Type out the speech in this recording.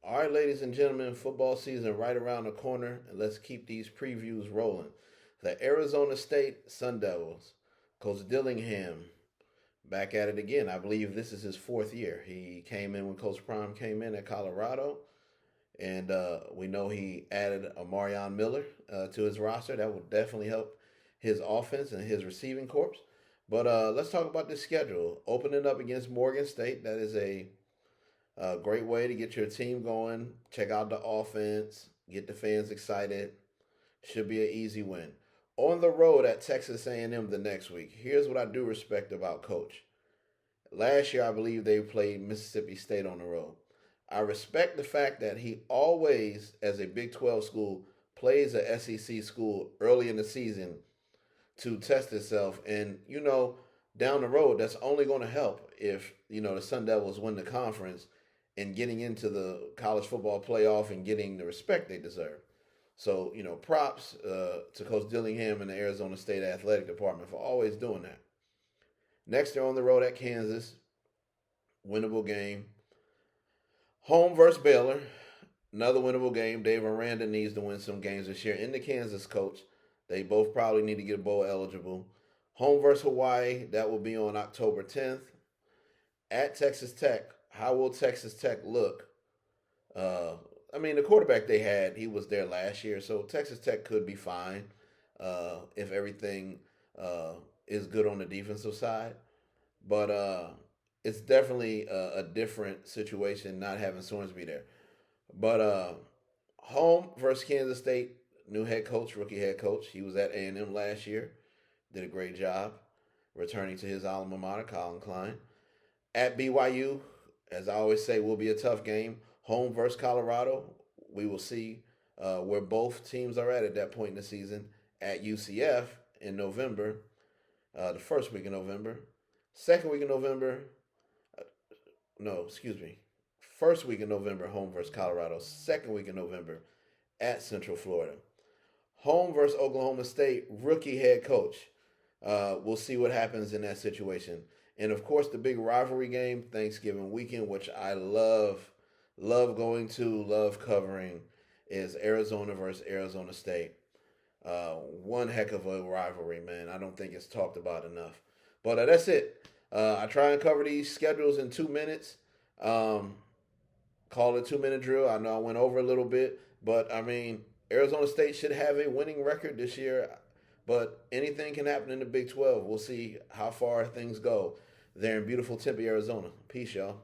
All right, ladies and gentlemen, football season right around the corner, and let's keep these previews rolling. The Arizona State Sun Devils, Coach Dillingham, back at it again. I believe this is his fourth year. He came in when Coach Prime came in at Colorado, and we know he added a Marion Miller to his roster. That will definitely help his offense and his receiving corps. But let's talk about this schedule. Opening up against Morgan State, that is a great way to get your team going. Check out the offense, get the fans excited. Should be an easy win. On the road at Texas A&M the next week. Here's what I do respect about Coach. Last year, I believe they played Mississippi State on the road. I respect the fact that he always, as a Big 12 school, plays a SEC school early in the season to test itself. And, down the road, that's only going to help if, the Sun Devils win the conference and getting into the college football playoff and getting the respect they deserve. So, props to Coach Dillingham and the Arizona State Athletic Department for always doing that. Next, they're on the road at Kansas. Winnable game. Home versus Baylor. Another winnable game. Dave Aranda needs to win some games this year. In the Kansas coach. They both probably need to get bowl eligible. Home versus Hawaii. That will be on October 10th. At Texas Tech. How will Texas Tech look? The quarterback they had, he was there last year, so Texas Tech could be fine if everything is good on the defensive side. But it's definitely a different situation not having Sorensby there. But home versus Kansas State, new head coach, rookie head coach. He was at A&M last year, did a great job returning to his alma mater, Colin Klein. At BYU, as I always say, will be a tough game. Home versus Colorado. We will see where both teams are at that point in the season. At UCF in November, the first week of November. Second week of November, no, excuse me. First week of November, home versus Colorado. Second week of November, at Central Florida. Home versus Oklahoma State, rookie head coach. We'll see what happens in that situation. And of course, the big rivalry game, Thanksgiving weekend, which I love going to, love covering, is Arizona versus Arizona State. One heck of a rivalry, man. I don't think it's talked about enough. But that's it. I try and cover these schedules in 2 minutes. Call it 2 minute drill. I know I went over a little bit, but Arizona State should have a winning record this year. But anything can happen in the Big 12. We'll see how far things go there in beautiful Tempe, Arizona. Peace, y'all.